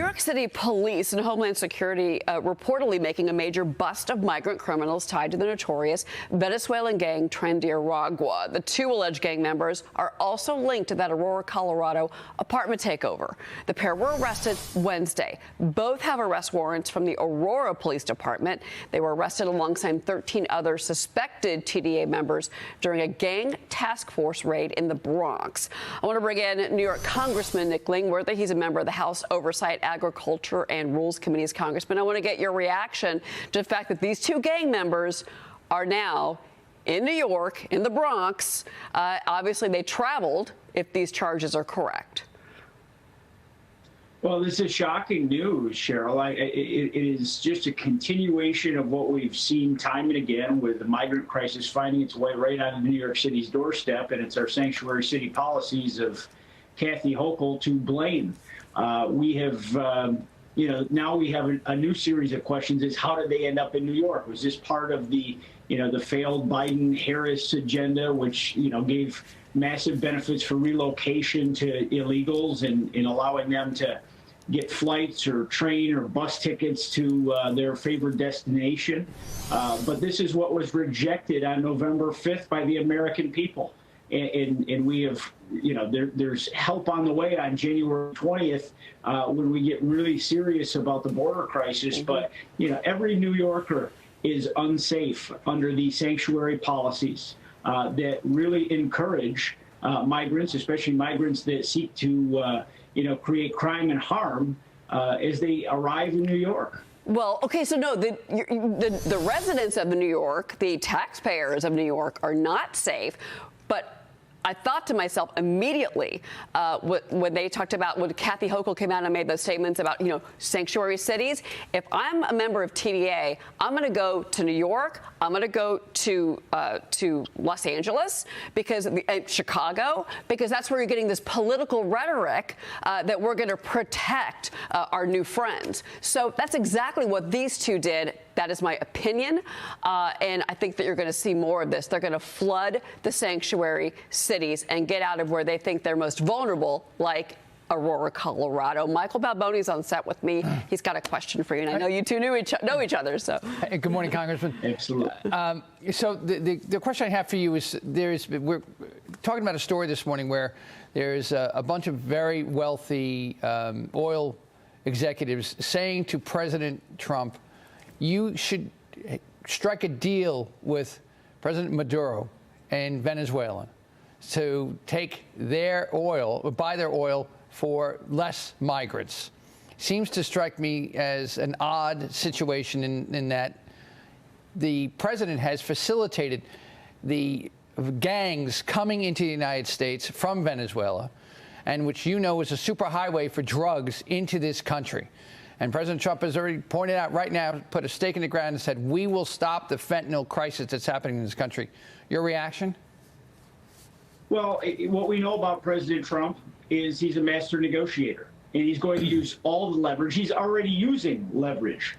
York City Police and Homeland Security reportedly making a major bust of migrant criminals tied to the notorious Venezuelan gang Trinidad. The two alleged gang members are also linked to that Aurora, Colorado apartment takeover. The pair were arrested Wednesday. Both have arrest warrants from the Aurora Police Department. They were arrested alongside 13 other suspected TDA members during a gang task force raid in the Bronx. I want to bring in New York Congressman Nick Langworthy. He's a member of the House Oversight, Agriculture and Rules Committee's Congressman. I want to get your reaction to the fact that these two gang members are now in New York, in the Bronx. Obviously, they traveled, if these charges are correct. Well, this is shocking news, Cheryl. It is just a continuation of what we've seen time and again with the migrant crisis finding its way right onto New York City's doorstep, and it's our sanctuary city policies of Kathy Hochul to blame. We have, now we have a new series of questions: is how did they end up in New York? Was this part of the, the failed Biden-Harris agenda, which, gave massive benefits for relocation to illegals and allowing them to get flights or train or bus tickets to their favorite destination? But this is what was rejected on November 5th by the American people. And we have, there's help on the way on January 20th when we get really serious about the border crisis. But, every New Yorker is unsafe under these sanctuary policies that really encourage migrants, especially migrants that seek to, create crime and harm as they arrive in New York. Well, okay, so no, the residents of New York, the taxpayers of New York are not safe, but I thought to myself immediately when they talked about, when Kathy Hochul came out and made those statements about, sanctuary cities, if I'm a member of TDA, I'm going to go to New York, I'm going to go to Los Angeles, because Chicago, because that's where you're getting this political rhetoric that we're going to protect our new friends. So that's exactly what these two did. That is my opinion, and I think that you're going to see more of this. They're going to flood the sanctuary cities and get out of where they think they're most vulnerable, like Aurora, Colorado. Michael Balboni's on set with me. He's got a question for you, and I know you two know each other. So, hey, good morning, Congressman. Absolutely. So the question I have for you is: we're talking about a story this morning where there's a bunch of very wealthy oil executives saying to President Trump, you should strike a deal with President Maduro and Venezuela to take their oil, or buy their oil for less migrants. Seems to strike me as an odd situation in that the president has facilitated the gangs coming into the United States from Venezuela, and which is a superhighway for drugs into this country. And President Trump has already pointed out right now, put a stake in the ground and said, we will stop the fentanyl crisis that's happening in this country. Your reaction? Well, what we know about President Trump is he's a master negotiator, and he's going to use all the leverage. He's already using leverage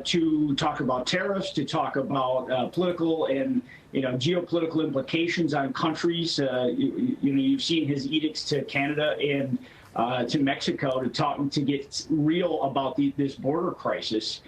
to talk about tariffs, to talk about political and geopolitical implications on countries. You've seen his edicts to Canada and to Mexico to get real about this border crisis,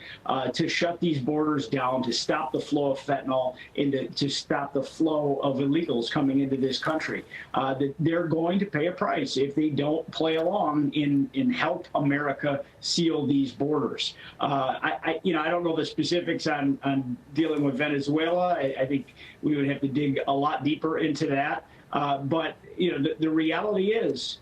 to shut these borders down, to stop the flow of fentanyl, and to stop the flow of illegals coming into this country. That they're going to pay a price if they don't play along in help America seal these borders. I don't know the specifics on dealing with Venezuela. I think we would have to dig a lot deeper into that. But the reality is,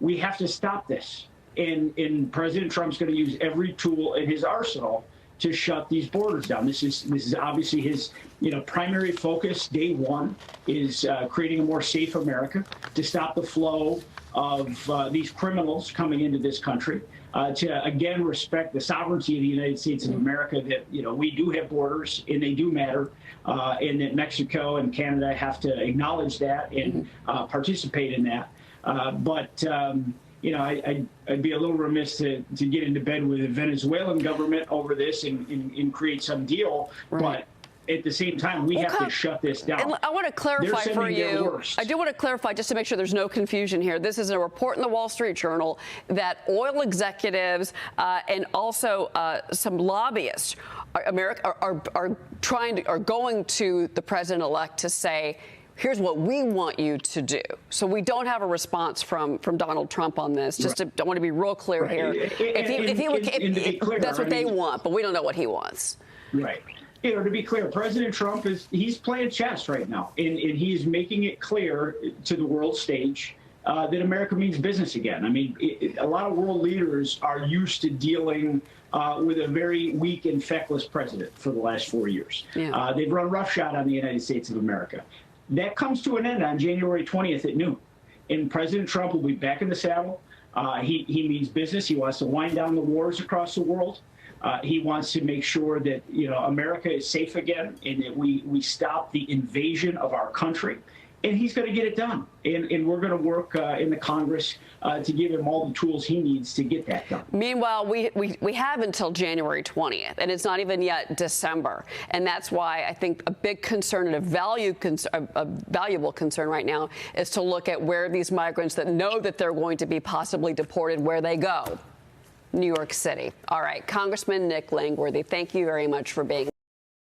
we have to stop this. And President Trump's going to use every tool in his arsenal to shut these borders down. This is obviously his primary focus. Day one is creating a more safe America, to stop the flow of these criminals coming into this country, to again respect the sovereignty of the United States of America, that we do have borders and they do matter, and that Mexico and Canada have to acknowledge that and participate in that. But I'd be a little remiss to get into bed with the Venezuelan government over this and create some deal. Right. But at the same time, we have to shut this down. And I want to clarify for you. I do want to clarify just to make sure there's no confusion here. This is a report in the Wall Street Journal that oil executives and also some lobbyists are going to the president-elect to say, here's what we want you to do. So we don't have a response from Donald Trump on this. Just I want to be real clear here. That's what they want, but we don't know what he wants. Right. To be clear, President Trump he's playing chess right now, and he's making it clear to the world stage that America means business again. I mean, a lot of world leaders are used to dealing with a very weak and feckless president for the last 4 years. Yeah. They've run roughshod on the United States of America. That comes to an end on January 20th at noon. And President Trump will be back in the saddle. He means business. He wants to wind down the wars across the world. He wants to make sure that America is safe again and that we stop the invasion of our country. And he's going to get it done. And we're going to work in the Congress to give him all the tools he needs to get that done. Meanwhile, we have until January 20th, and it's not even yet December. And that's why I think a big concern and a valuable concern right now is to look at where these migrants that know that they're going to be possibly deported, where they go. New York City. All right. Congressman Nick Langworthy, thank you very much for being